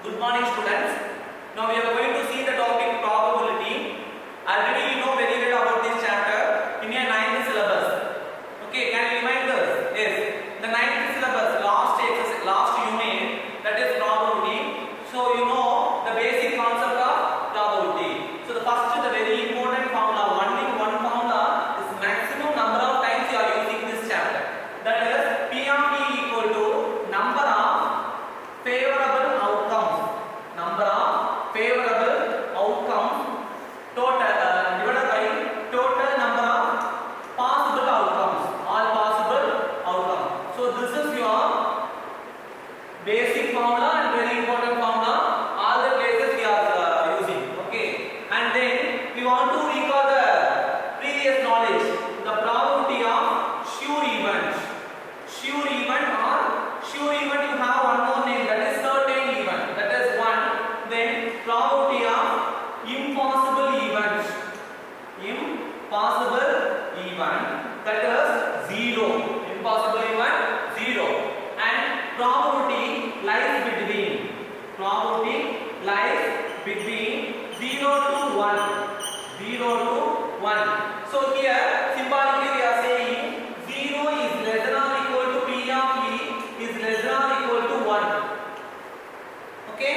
Good morning, students. Now we are going to see the topic probability. Already you know very well about this chapter in your 9th syllabus. Okay, can you remind us? Yes, the 9th syllabus, last unit, that is probability. So you know the basic concept of probability. So the first, the very important formula, one formula is maximum number of times you are using this chapter. That is P of P equal to number of favorable outcomes. Number of favorable outcomes total divided by total number of possible outcomes. All possible outcomes. So this is your basic formula and very important formula. All the places we are using. Okay. And then we want to recall the previous knowledge. The probability of sure event. Sure event or sure event, you have one more name, that is certain event. That is one. Then probability of impossible event. Impossible event, that is 0. Impossible event 0. And probability lies between. Probability lies between 0 to 1. 0 to 1. So here symbolically we are saying 0 is less than or equal to P of E is less than or equal to 1. Okay?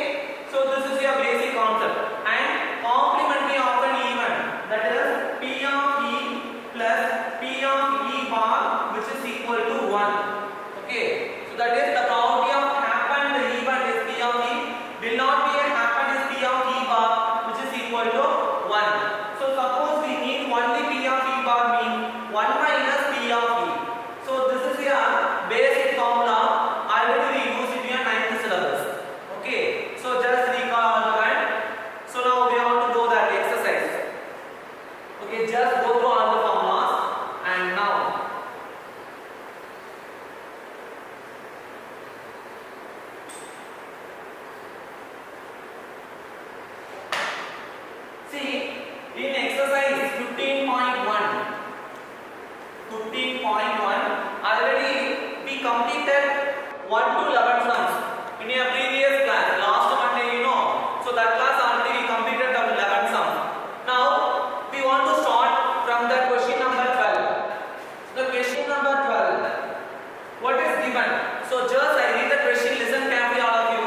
So this is your basic concept. And complementary of an event, that is P of E plus P of E bar, which is equal to 1. Okay? So that is the probability of happen the event is P of E, will not be a happen is P of E bar, which is equal to 1. So suppose we need only P of E bar, mean 1 minus P of E. So this is your basic formula. Already we used it in your 9th syllabus. Okay. So just recall all the time. So now we want to do that exercise. Okay. Just go through all the formulas and now. See, in exercise 15.1, already we completed 1 to 11 sums in your previous class, last Monday, you know. So that class already we completed the 11 sums. Now we want to start from the question number 12. The question number 12, what is given? So just I read the question, listen carefully all of you.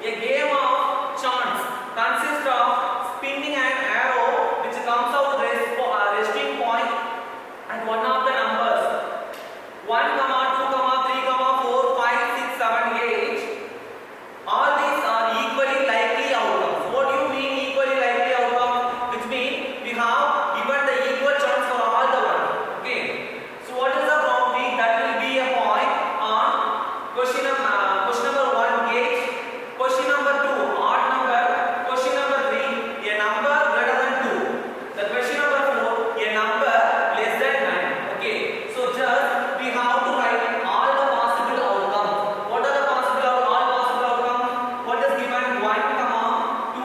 A game of chance consists of spinning an arrow which comes out resting point at one of the numbers 1, 2, 3, 4, 5, 6, 7, 8. All these are equally likely outcomes. What do you mean equally likely outcome? Which means we have given the equal chance for all the one. Okay. So what is the probability? That will be a point on question number 1 gauge, question number 2 odd number, question number 3 a number greater than 2, the question number 4 a number less than 9. Okay. So just we have to write all the possible outcomes. What are the possible all possible outcomes? What is given? 1, 2,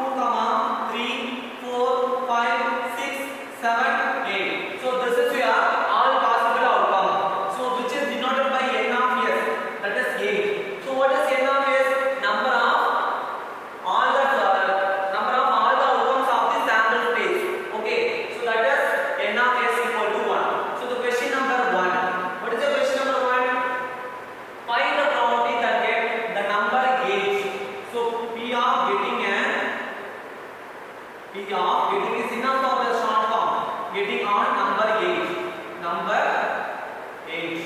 3, 4, 5, 6, 7, 8. So this is your all possible outcome. So which is denoted by n of s, that is 8. So what is n of s? Number of all the outcomes of the sample space. Okay. So that is n of s equal to 1. So the question number 1. What is the question number 1? Find the probability that get the number gauge. So P of getting is enough for the short form. Getting on number gauge. Number gauge,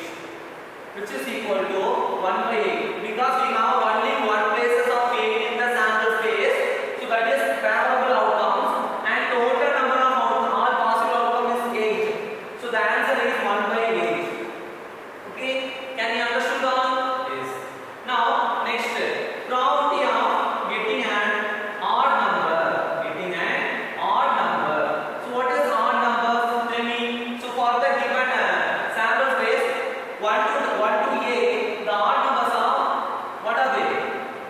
which is equal to 1 by 8. Because we have only one places of 8 in the sample space. So that is favorable outcomes. And total number of all possible outcomes is 8. So the answer is 1 by 8. Okay, can you understand all? Yes. Now next, probability of getting an odd number. Getting an odd number. So what is odd numbers? Tell me. So for the given sample space 1 to 8, the odd numbers are what are they?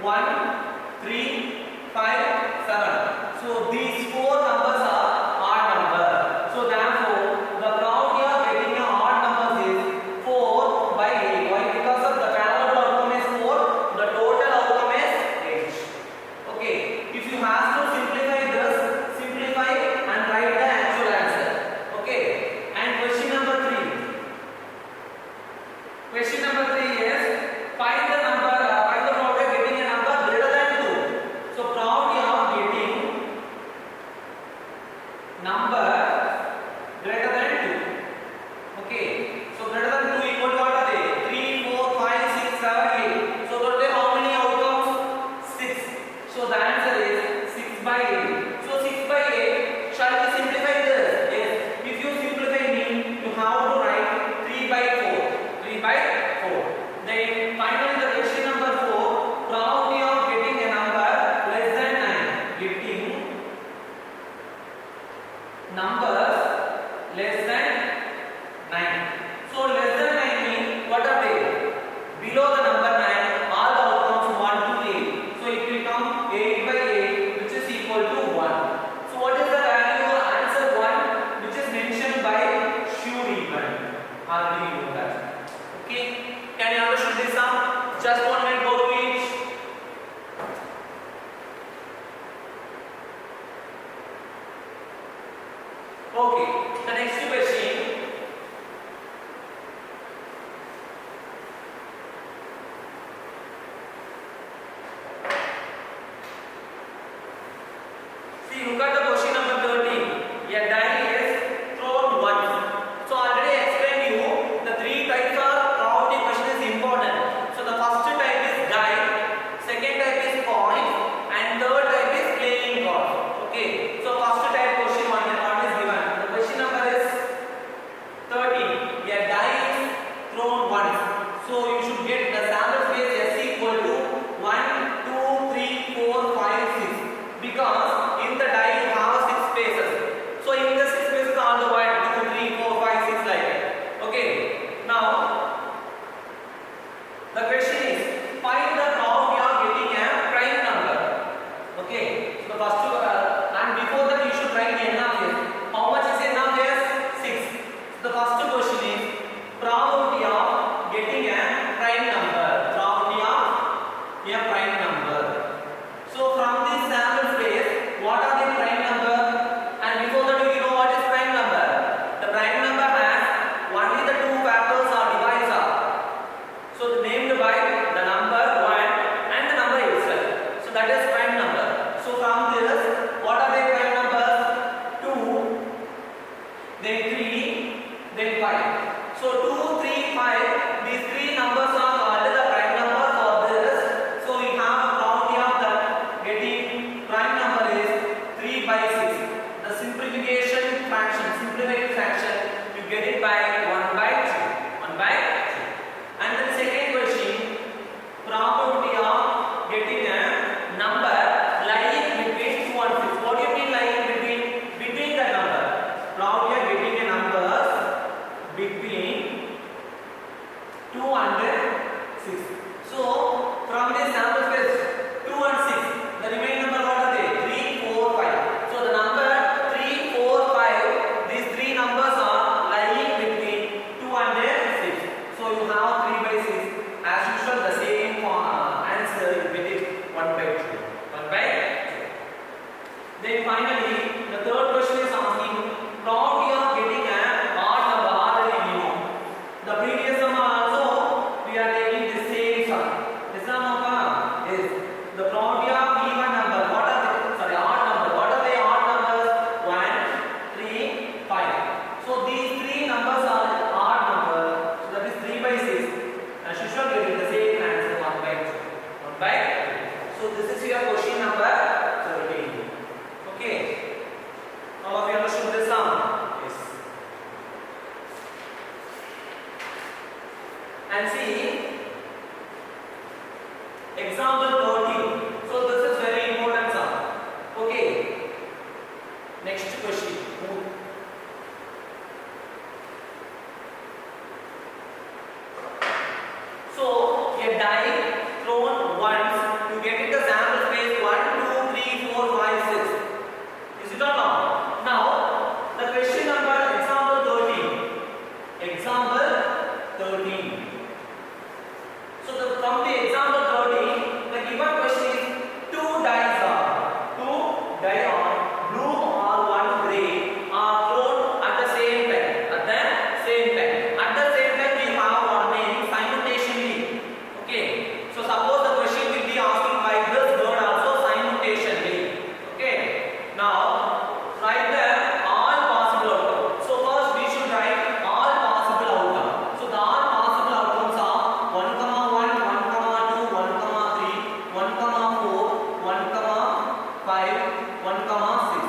1, 3, 5, 7. So these 4 numbers are odd numbers. So therefore the probability of getting an odd numbers is 4 by 8. Why? Because of the favorable outcome is 4, the total outcome is 8. because in the die you have 6 spaces. So in the 6 spaces all the white 2, 3, 4, 5, 6 like that. Okay. Now the question is find the probability of getting a prime number. Okay. So the first and before that you should write n of s. How much is n of s? 6. So the first question is probability of getting a prime number. Probability of a prime number. So from this sample space, what are the prime number? And before that, do you know what is prime number? The prime number has only the two factors or divisor. So named by the number 1 and the number itself. So that is prime number. So from this, what are the prime numbers? 2, then 3, then 5. So 2, 3, 5. These three numbers are called the prime number for this. So we have a probability of the getting prime number is 3 by 6. The simplified fraction, you get it by 1 by 2. 1 by 2. And then second question, probability of getting a number lying between 2 and 6. What do you mean lying between? Between the number. Probability of getting a number between 2 and 6. So from this sample space 2 and 6, the remaining number what are they? 3, 4, 5. So the number 3, 4, 5, these three numbers are lying between 2 and 6. So you have 3 by 6. As usual, the same answer you get it 1 by 2. 1 by 2. Then finally, the third question is asking probability of getting an odd number. Already we know. The previous sum also we are taking the same sum. The sum of is the probability of even number. What are the odd number? What are the odd numbers? 1, 3, 5. So these three numbers are odd number. So that is 3 by 6. As usual, we get the same answer 1 by 2. 1 by 2. So this is your question number 13. Okay. All of you understood this sum? Yes. And see, example 13. So this is very important sum. Okay. Next question. So a die thrown once, you get it the sample space 1, 2, 3, 4, 5, 6. Is it or not? Now the question number example 13. Example 13. So from the example 13, the given question is 2 dice are blue or 1 gray are thrown at the same time. At the same time we have one name simultaneously. Okay. So suppose the question will be asking by this word also simultaneously. Okay. Now write the all possible outcomes. So first we should write all possible outcomes. So the all possible outcomes are 1, 1, 1, 2, 1, 3, 1, 4, 1, 5, 1, 6.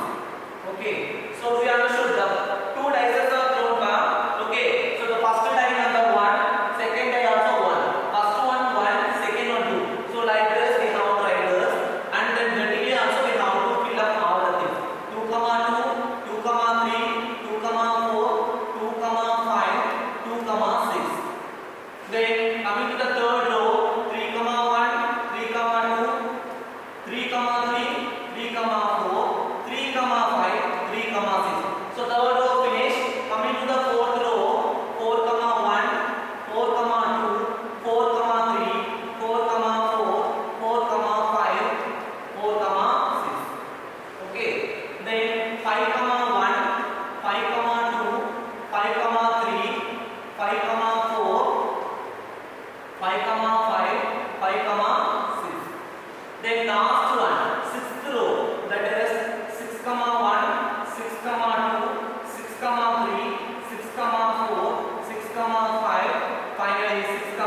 Okay. So we understood the 2 dice are thrown back. Okay. So the first die number 1, second die also 1. First one 1, second one 2. So like this we have to write this, and then vertically also we have to fill up all the things. 2, 2, 2, 3, 2, 4, 2, 5, 2, 6. Then coming to the third row, 3, 1, 3, 2, 3, 3, 4, 3, 5, 3, 6. So third row finished. Coming to the fourth row, 4, 1, 4, 2, 4, 3, 4, 4, 5, 4, 6. Okay. Then 5, 1, 5, 2, 5, 3, 5, 4, 5, 5, 6. Then last one, sixth row, that is 6, 1, 6, 2, 6, 3, 6, 4, 6, 5, finally 6, 6.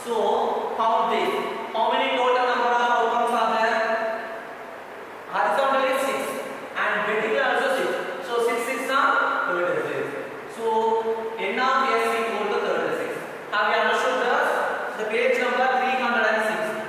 So count this. How many total number of outcomes are there? Horizontally 6 and vertically also 6. So 6, 6 are 36. So n of s equal to 36. Have you understood this? The page number 306.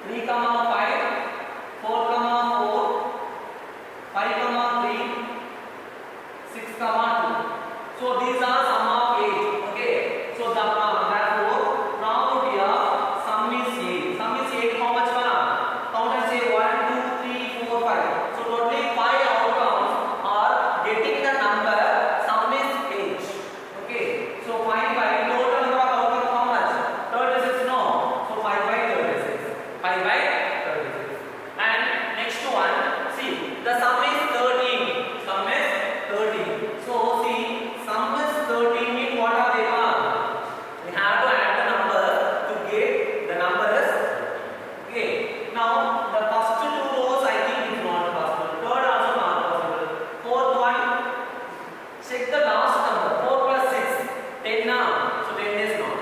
3, 5, 4, 4, 5, 3, 6, 2. So these are sum of 8. Okay. So therefore probability of sum is 8. Sum is 8. How much one? Count and say 1, 2, 3, 4, 5. So totally 5 outcomes are getting the number. Sum is 8. Okay. So 5 by total number of outcomes how much? 36. No. So 5 by 36. 5 by 36. And next one. See, the sum is 13. Sum is 13. So see, sum is 13 means what are they? We have to add the number to get the numbers. Okay. Now the first two rows I think is not possible. Third also not possible. Fourth one, check the last number. 4 plus 6, 10 now. So 10 is not.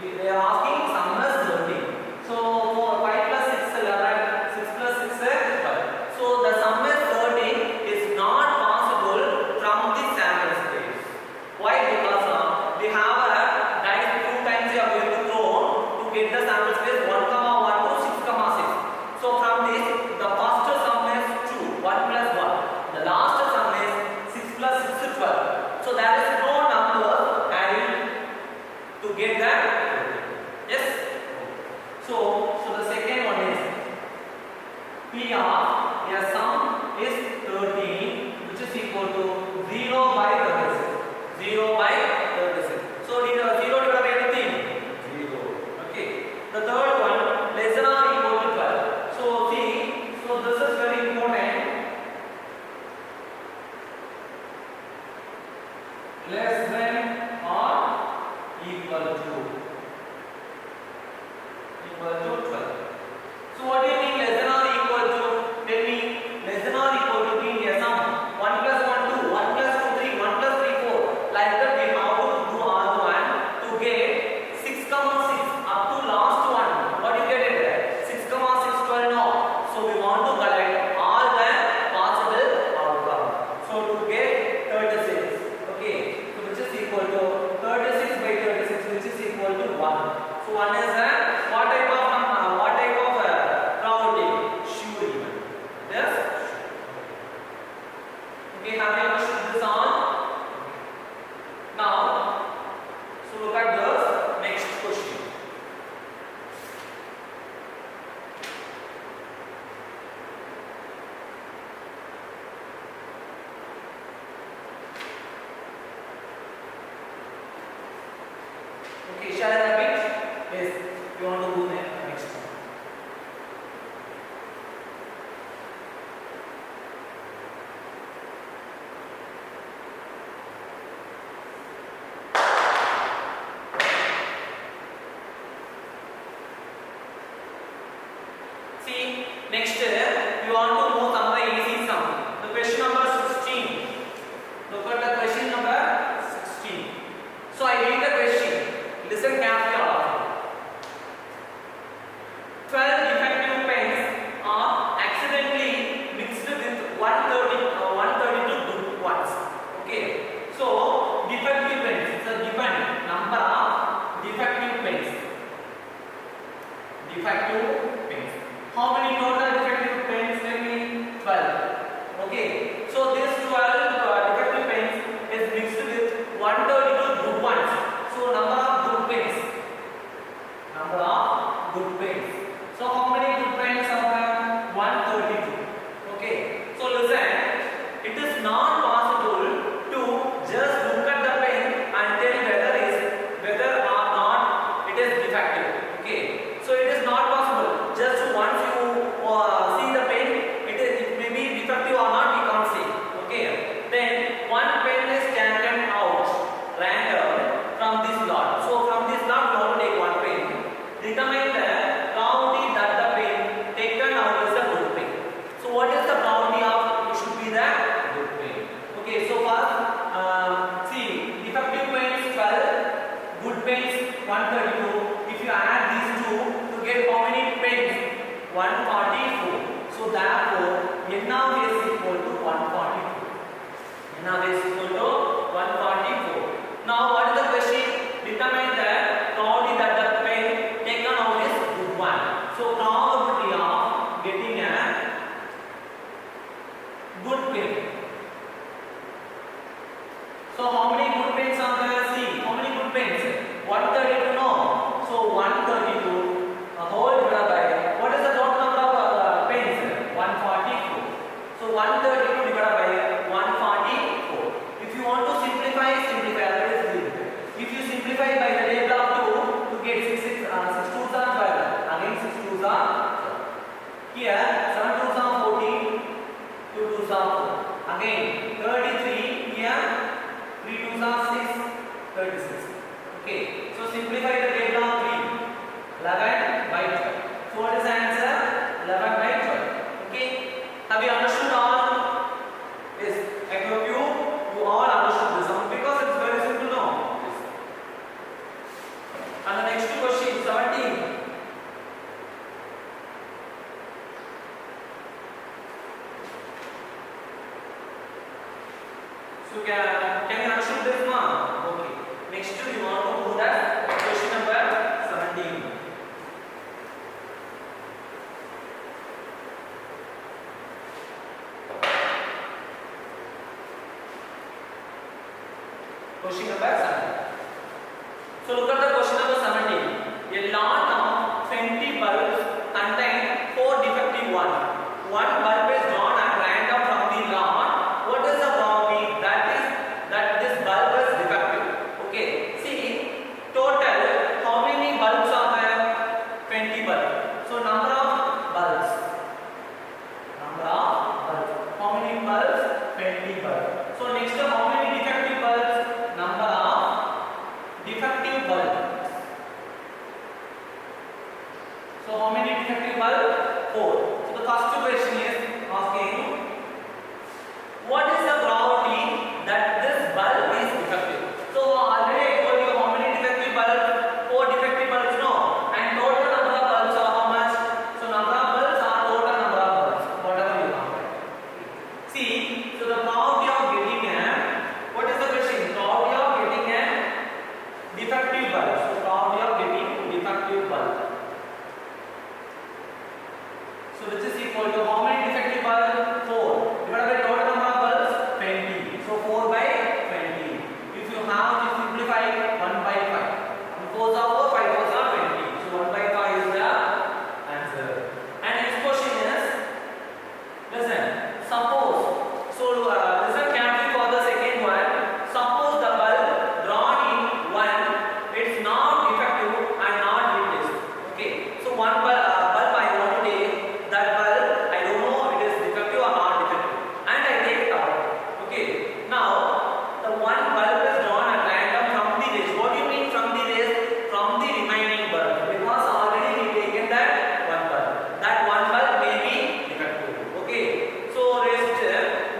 They are asking sum is 13. So 5 plus 6 11. 6 plus 6 is 12. So the sum is 13 is not possible from the sample space. Why? Because we have a dice 2 times you are going to throw to get the sample space 1, 1 to 6, 6. So from this, the first sum is 2, 1 plus 1. The last sum is 6 plus 6 is 12. So there is no number adding to get that. Yes. So the second one is P of a sum is 13, which is equal to 0 by 36. 0 by 36. So 0 divided by anything? 0. Okay. The third one, less than or equal to 12. So see, so this is very important. Less than or equal to 12. So what do you mean less than or equal to? Tell me, less than or equal to being a sum. 1 plus 1 2, 1 plus 2 3, 1 plus 3 4. Like that we have to do all one to get 6, 6 up to last one. What do you get it? 6, 6 12 no. So we want to collect all the possible outcomes. So to get 36. Okay. So which is equal to 36 by 36, which is equal to 1. So 1 is what type of probability? Sure even. Yes. Okay. Have you understood this on? Now, so look at this next question. Okay, shall I repeat? Yes, you want to do the next one. See, next you want to move some of the easy sum. The question number 16. Look at the question number 16. So I read the question. Listen carefully all of you. 12 defective pens are accidentally mixed with 132 good ones. Okay. So defective pens. So depend number of defective pens. Defective pens. How many total defective pens? Let me 12. Okay. So this 12 defective pens is mixed with 132 good ones. So number of good pens. Number of good pens. So how many good pens are there? 132. Okay. So listen. It is not possible to just look at the pen and tell whether or not it is defective. Okay. So it is not possible. Just once you see the pen, it may be defective or not. We can't say. Okay. Then one pen is taken out random from this lot. So from this lot, we want to take one pen. Determine the probability that the pen taken out is a good pen. So what is the probability of it should be the good pen? Okay. So first, see, defective pens 12, good pens 132. If you add these two to get how many pens? 144. So therefore, n of s equal to 144. N of s equal to 144. Now what is the question? Determine the probability that the pen taken out is good one. So probability So can you understand this one? Okay. Next we want to do that question number 17. Question number 17. So look at the question number 17. A lot of 20 bulbs contain 4 defective ones. One bulb is drawn at random from the lot. What is the probability that this bulb is defective? Okay. See, total how many bulbs are there? 20 bulbs. So number of bulbs. Number of bulbs. How many bulbs? 20 bulbs. So next, how many defective bulbs? Number of defective bulbs. So how many defective bulbs? 4. So the first question is asking, what is the probability that this bulb is defective? So already I told you how many defective bulbs? 4 defective bulbs, no? And total number of bulbs are how much? So number of bulbs are total number of bulbs, whatever you count. See, so the probability of getting a, what is the question? Probability of getting a defective bulb. So probability of getting defective bulb. So which is equal to how many defective bulbs? 4 divided by total number of bulbs? 20. So 4 by 20. If you have to simplify, 1 by 5. 4s are 4, 5s are 20. So 1 by 5 is the answer. And next question is, listen, suppose, so listen carefully for the second one. Suppose the bulb drawn in 1, it's not defective and not replaced. Okay, so one bulb I want to take, that bulb I don't know it is defective or not defective, and I take it out. Okay, now the one bulb is drawn at random from the rays. What do you mean from the rays? From the remaining bulb, because already we taken that one bulb. That one bulb may be defective. Okay, so rest,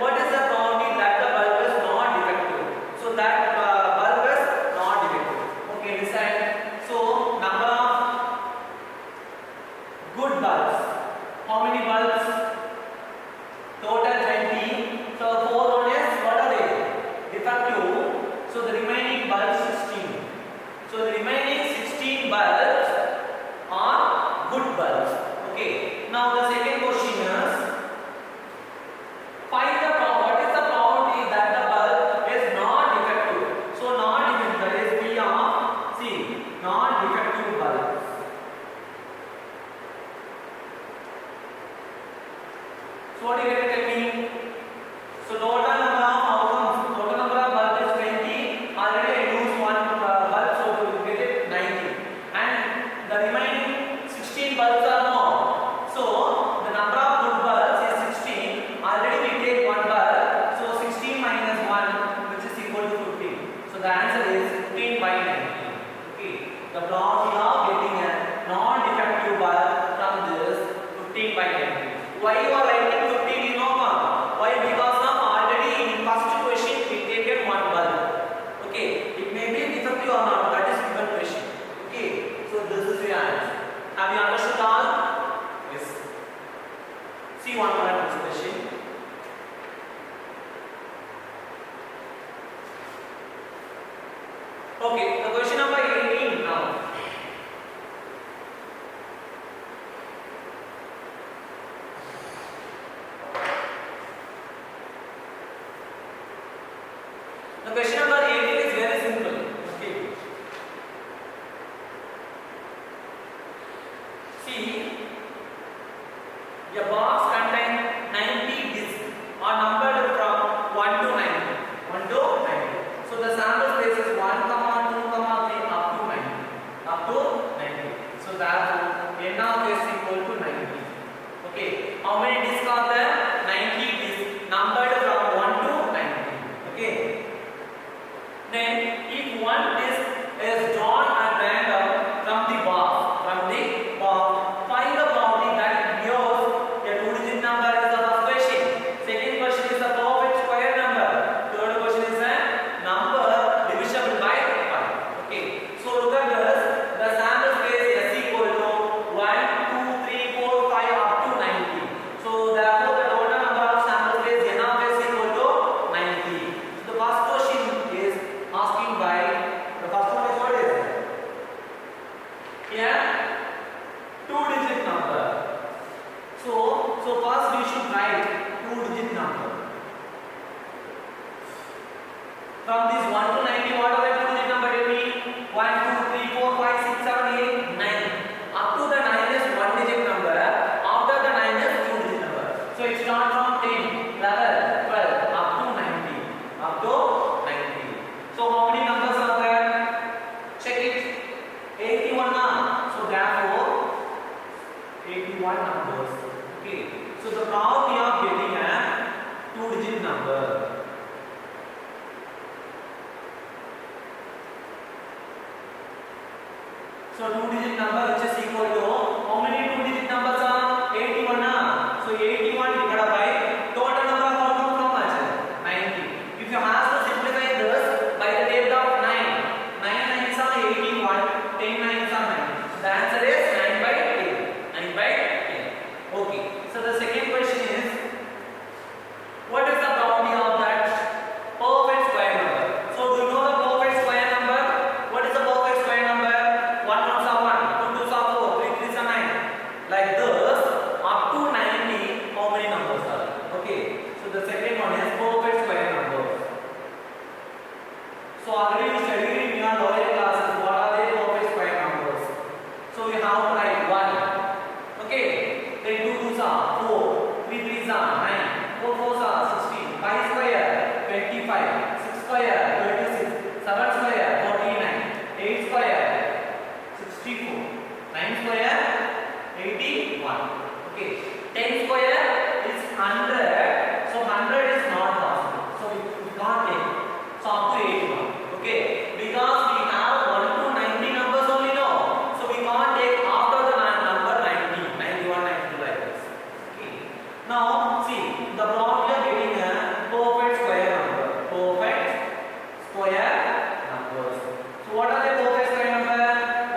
what is the probability that the bulb is not defective? So that bulb is not defective. Okay, decide. So number of good bulbs. How many bulbs? Total 20. So 4 on is, what are they? Defective. So the remaining bulbs 16. So the remaining 16 bulbs are good bulbs. Okay. Now the second question is, find the what is the probability that the bulb is not defective? So not defective, that is P of C, not defective bulbs. So what do you get to tell me? So total number of outcomes, total number of bulbs is 20. Already I use one bulb, so we will get it 90. And the remaining 16 bulbs are more. So the number of good bulbs is 16. Already we take one bulb, so 16 minus 1, which is equal to 15. So the answer is 15 by 90. Okay. The probability of getting a non-defective bulb from this 15 by 90. Why you are writing 15? You know why? Because of already in first question we taken one bulb. Okay, it may be defective or not. That is given question. Okay, so this is the answer. Have you understood all? Yes. See one more at this question. Okay, the question number 18 now. The question number 18 is very simple. Okay. See, a box contains 90 discs are numbered from 1 to 90. 1 to 90. So the sample space is 1, 2, 3 up to 90. Up to 90. So therefore, n of s equal to 90. Okay. How many discs are there? 90 discs numbered from 1 to 90. Okay. Then if one disc is drawn at random from the box, find the probability that it bears a 2-digit number is the first question. Second question is the perfect square number. Third question is a number divisible by 5. Okay. So look at this. The sample space is equal to 1, 2, 3, 4, 5 up to 90. So therefore So first we should write two-digit number. From this 1 to 90, what are the two-digit number? Tell me. 1, 2, 3, 4, 5, 6, 7, 8, 9. Up to the 9 is one-digit number. After the 9 is two-digit number. So it starts from 10, 11, 12, up to 90. Up to 90. So how many numbers are there? Check it. 81 now. So therefore 81 numbers. Okay. So the probability of getting a two-digit number. So two-digit number which is equal to how many two-digit numbers are? 81 now. So 81 divided by total number of outcomes how much? 90. If you have to simplify this by the table of 9, 9 nines are 81, 10 nines are 90. So the answer is 9 by 10. 9 by 10. Okay. So the second question is, what is the probability of that perfect square number? So do you know the perfect square number? What is the perfect square number? 1 ones are 1, 2 twos are 4, 3 threes are 9. Like this, up to 90, how many numbers are there? Okay. So the second one is perfect square numbers. So already we studied in your lower classes what are the perfect square numbers. So we have to write 1. Okay. Then 2 twos are 4, 3 threes are 9, 4 fours are 16, 5 square 25, 6 square 36, 7 square 49, 8 square 64, 9 square 81. Okay. 10 square is 100. So 100 is not possible. So we can't take. So up to 81. Okay. Because we have 1 to 90 numbers only now. So we can't take after the number 90, 91, 92 like this. Okay. Now see the probability of getting a perfect square number. Perfect square numbers. So what are the perfect square number?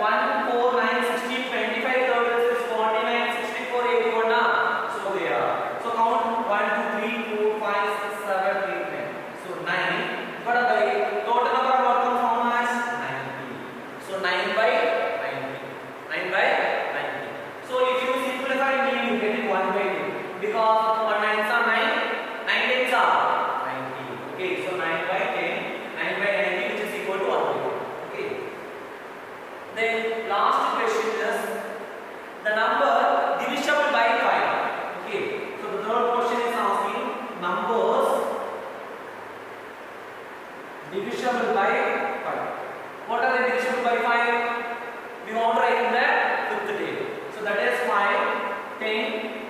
1, 4, 9, 16, 25, 36, 49, 64, 81 now. So they are. So count 1, 2, 3, 4, 5, 6, 7, 8, 9. So 9. But by total number of outcomes how much? 90. So 9 by 90. 9 by 90. So if you simplify it, you get it 1 by 2. Because 1 nines are 9, 9 tens are 90. Okay. So 9 by 10, 9 by 90 which is equal to 1 by 2. Okay. Then last question is the number divisible by 5. Okay. So the third question is asking numbers divisible by 5. What are they divisible by 5? We want to write in the fifth table. So that is 5, 10,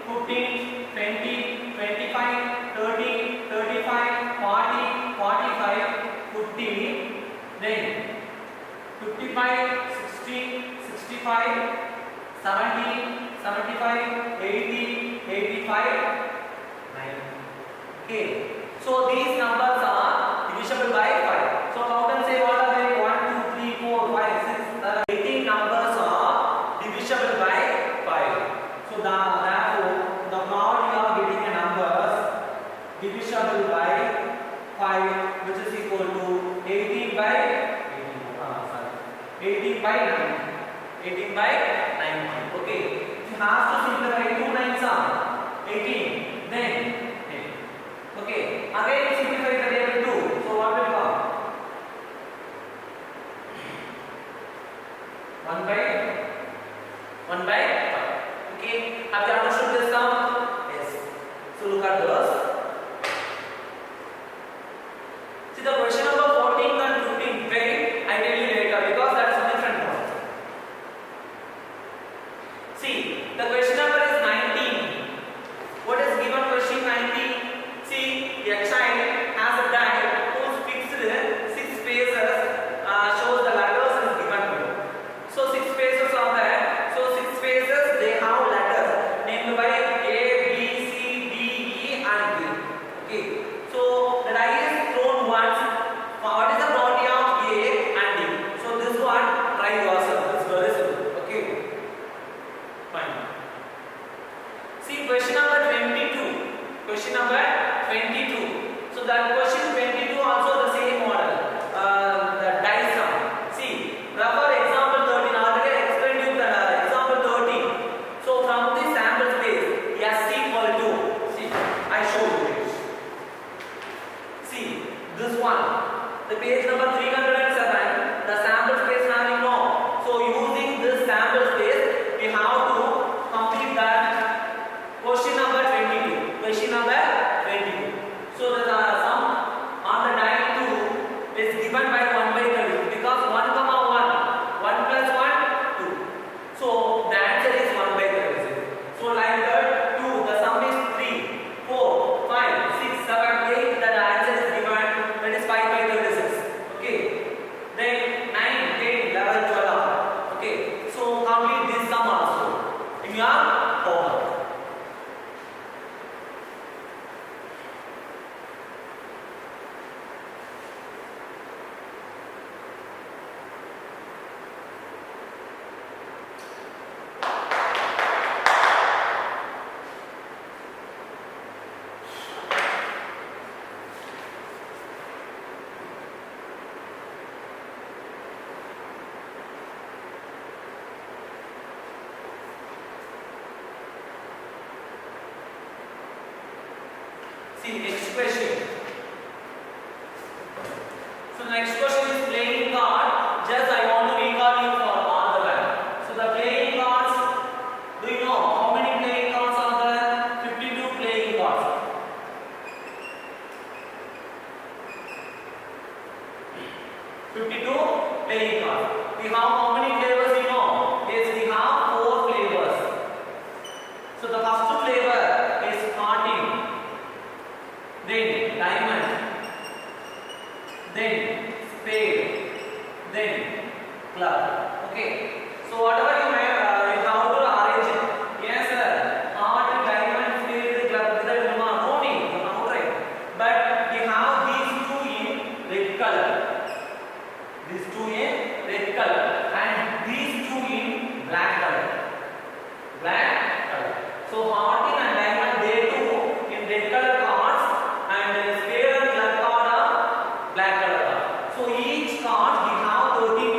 15, 20, 25, 30, 35, 40, 45, 50, then 55, 60, 65, 70, 75, 80, 85, 90. Okay. So these numbers are divisible by 5. So count and say what are they? 1, 2, 3, 4, 5, 6, 7, 18 numbers are divisible by 5. So therefore the probability of getting a numbers divisible by 5 which is equal to 18 by 18 by 90. 18 by 90. Okay. If you have to simplify 2 nines are 18, then 10. Okay. Again simplify the table 2. So what will come? 1 by 5. Okay. Have you understood this sum? Yes. So look at this. See the question number 14 and 15. Wait, I tell you later because that is a different one. See, the question number is 19. What is given question 19? See, a child has a die whose fixed 6 spaces shows the letters is given below. So 6 spaces are there. So 6 spaces they have letters named by A, B, C, D, E and B. Okay. So the die is thrown once. What is the probability of A and D? So this one try yourself. It's very simple. Okay. Fine. See question number 22. Question number 22. So that question 22 also the same model. The die sum. See, refer example 13. Already I explained you the example 13. So from this sample space, S equal to See next question. So next question is playing card. Just I want to recall you for all the time. So the playing cards. Do you know how many playing cards are there? 52 playing cards. 52 playing cards. We have how many flavors? You know? Yes, we have 4 flavors. So the first flavor is hearting, then diamond, then spade, then club. Okay. So whatever you have to arrange it. Yes, sir. Heart, diamond, spade, club. These are no need. Right. But we have these two in red color. These two in red color, and these two in black color. Black color. So hearting and diamond, they two in red color cards, and spade and club card are black color card. So each card we have 13.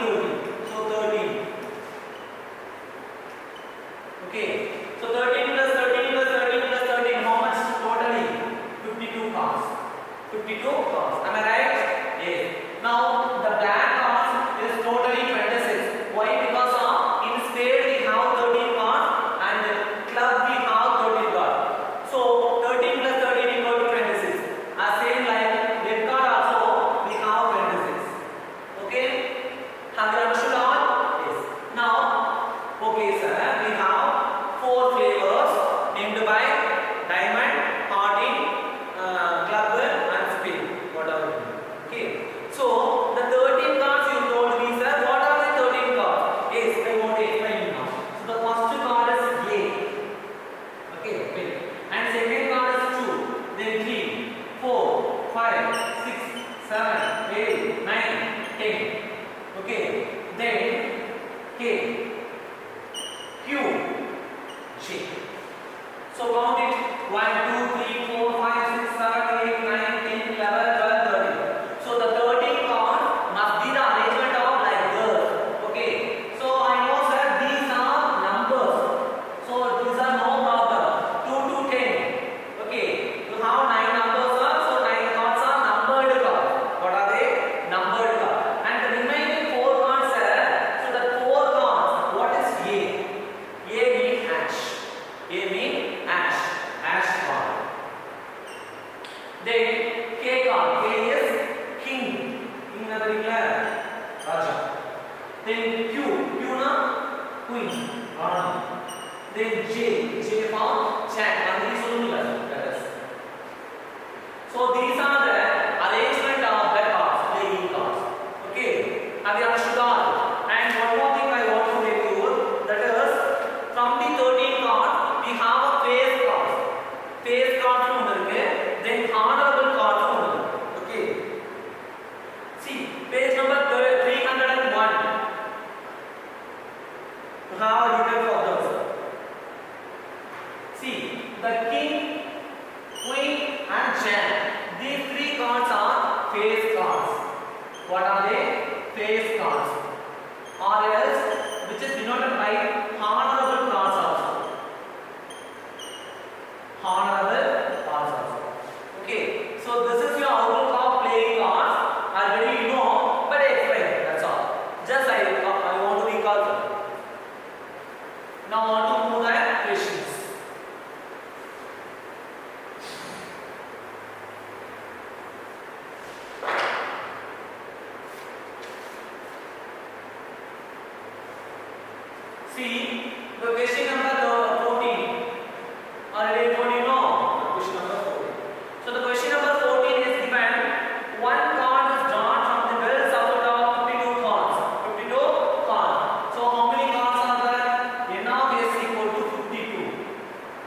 So 13. Okay. So 13 plus 13 plus 13 plus 13. How much totally? 52 cards. 52 cards. Am I right? Yes. Now the black cards is totally 26. Why? Because in spade we have 13 cards and club we have 13 cards. So 13 plus 13 equal to 26. As same like red card also we have 26. Okay? Have you understood all? Yes. Now, okay sir, we have 4 flavors named by diamond, hearting, club and spade. Whatever. Okay. So the 13 cards you told me, sir. What are the 13 cards? Yes, I want to explain you now. So the first card is A. Okay, wait. And second card is 2. Then 3, 4, 5, 6, 7, 8, 9, 10. Okay. Then K, Q, J. So count it. 1, 2, 3, 4, 5, 6, 7, 8, 9, 10, 11, 12, 13. So the 13 card must be the arrangement of like this. Okay. So I know sir these are numbers. So these are no problem. 2 to 10. Okay. You have 9 numbers sir. So 9 cards are numbered cards. What are they? Numbered cards. And the remaining 4 cards sir. So the 4 cards. What is A? A means ash. A means ash. Ash card. Then K card. K is king. King another Raja. Then Q. Q na queen. Rani. Then J. J for Jack. Andri solunga. That is. So these are the arrangement of the cards, playing cards. Okay. Have you understood all? And one more thing I want to tell you, that is from the 13 cards we have a face card. Face card then honorable card. Okay. See page number 301. You have a detail for those. See the king, queen and jack. These 3 cards are face cards. What are they? Face cards. Or else which is denoted by honorable cards also. Honorable cards also. Okay. So this is your outlook of playing cards. Already you know, but I explain. That's all. Just I want to recall them. Now I want to move the questions. See the question number 14. Already told you know. Question number 14. So the question number 14 is given. One card is drawn from the well shuffled of 52 cards. 52 cards. So how many cards are there? N of S equal to 52.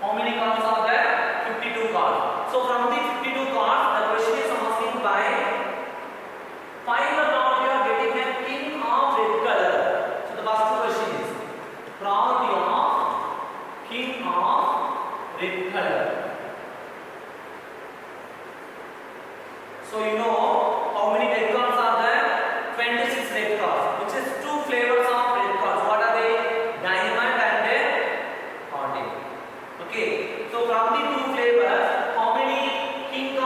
How many cards are there? 52 cards. So from the 52 cards, the question is asking by find the card you are getting a king of red color. So the first question is probability of king of red color. So you know how many red cards are there? 26 red cards, which is 2 flavors of red cards. What are they? Diamond and hearting. Okay. So from the 2 flavors, how many king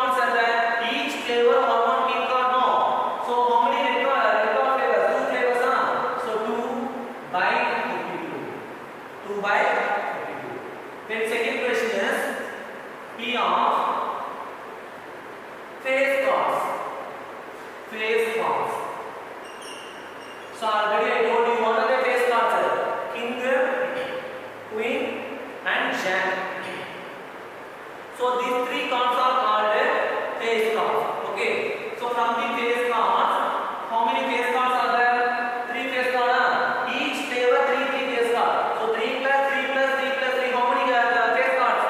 Then second question is P of face cards. Face cards. So already I told you what are the face cards? King, Queen, and Jack. So these three cards are called face cards. Okay. So from the face cards, how many face cards are there? 3 face cards. Each flavor 3 face cards. So 3 plus 3 plus 3 plus 3. How many face cards?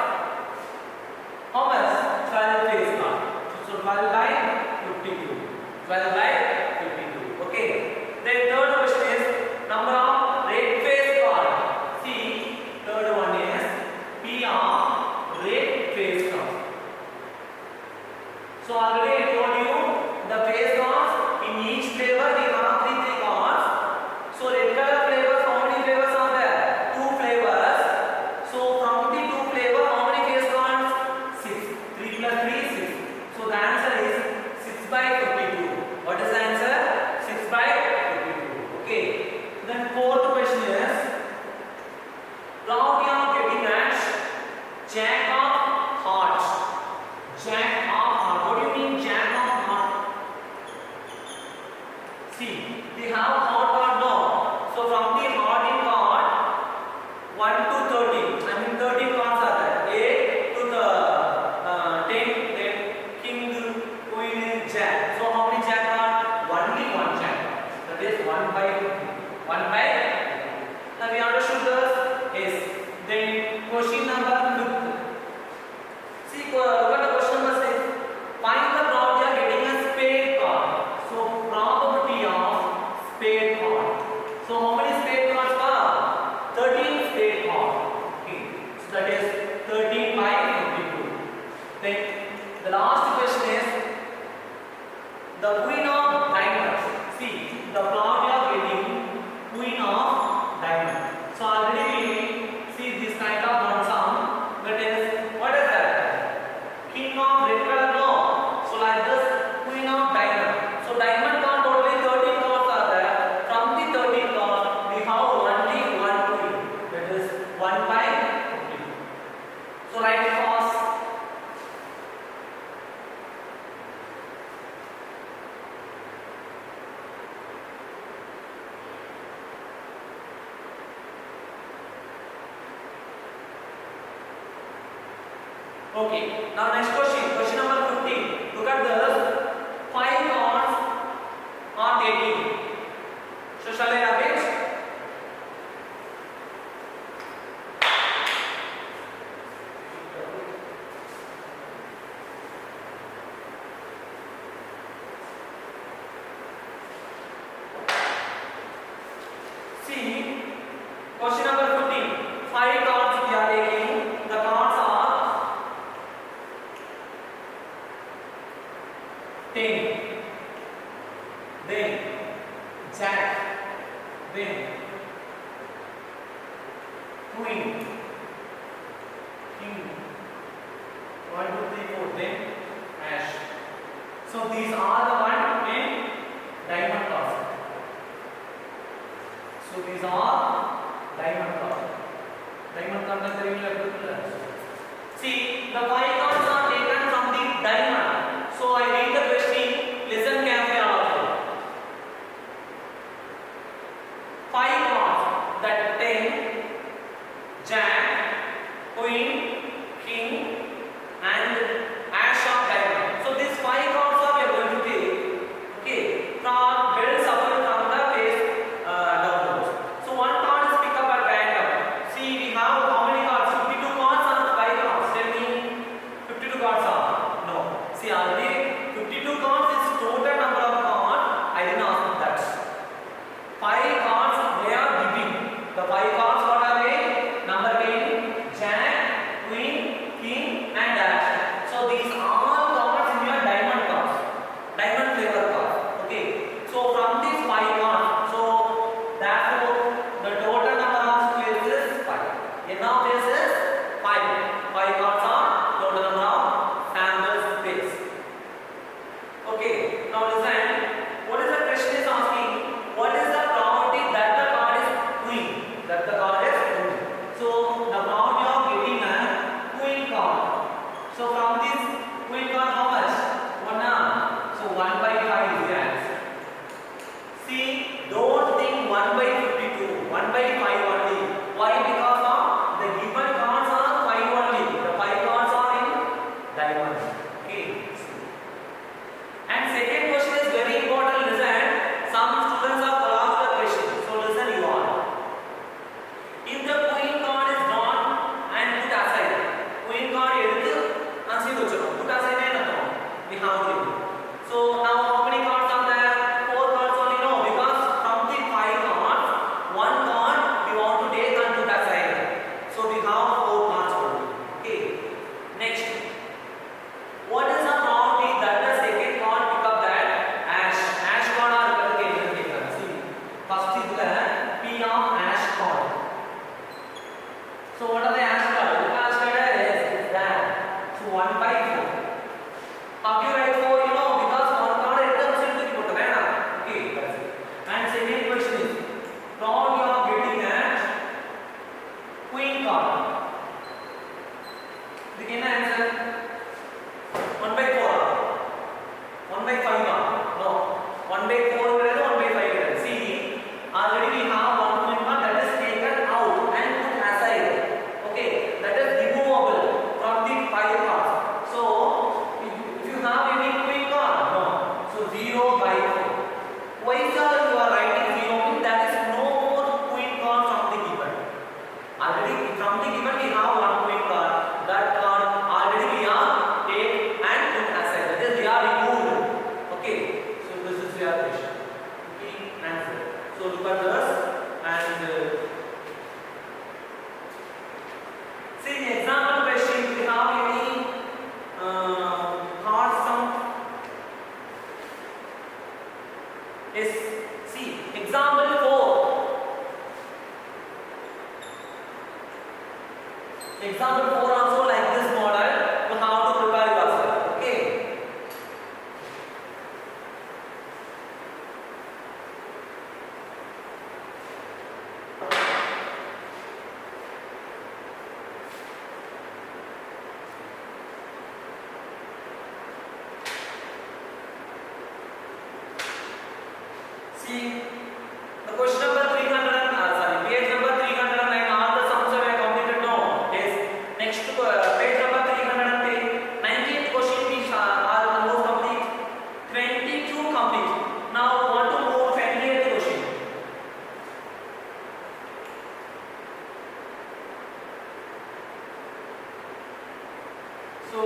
How much? 12 face cards. So 12 by 52. 12 by 52. Okay. Then third question is number of red face card. See, third one is P of red face card. So already I told you the face cards in each flavor we have 3 cards. So red color flavors, how many flavors are there? 2 flavors. So from the 2 flavor, how many face cards? 6. 3 plus 3 6. So the answer is 6 by 52. What is the answer? 6 by 52. Okay. Then fourth question is now we are getting at Jack of hearts. Jack of hearts. What do you mean Jack of hearts? See, we have heart card now. So from the heart in card 1 to 13. I mean 13 cards are there. 8 to the 10. Then King, Queen, Jack. So how many Jack are? Only 1 Jack. That is 1 by 1 by. Now we understood this. Yes. Then question number 5. See, look at the question number 6. Find the probability of getting a spade card. So probability of spade card. So how many spade cards are? 13 spade cards. Okay. So that is 13 by 52. Then the last question is the queen of diamonds. See, the probability of getting queen of diamonds. So already we see this kind of one sum. That is, what is that? King of red color, no. So like this, queen of diamond. So diamond card totally 13 cards are there. From the 13 cards, we have only 1 queen. That is 1 by 50. So write it fast. Okay, now next question, question number 15. Look at this. 5 cards are taken. So shall I have it? See, question number 15. 5 cards we are taking. The cards are 10, then Jack, then Queen, King, 1, 2, 3, 4, then Ash. So these are the one in diamond cards. So these are diamond cards. Diamond cards are very clear. See, the 5 cards are taken from the diamond. So I read the question, listen carefully also. 5 cards, that 10, Jack, Queen, King, and Ash of diamond. So these 5 cards are we are going to take. Okay, from well shuffle from the face downwards. So one card is picked up at random. See, we have how many cards? 52 cards or 5 cards? Tell me, 52 cards are? No. See, already 52 cards is total number of cards. I didn't ask that. 5 cards they are giving. The 5 cards what are they? Number 10, Jack, Queen, See in example question, do you have any hard sum? Yes. See example 4. Example 4 also like this model. You have to prepare yourself. Okay. See the question number 300 page number 309, all the sums are completed. No. Yes. Next page number 310, 19th question we are almost complete. 22 complete. Now want to move 28th question. So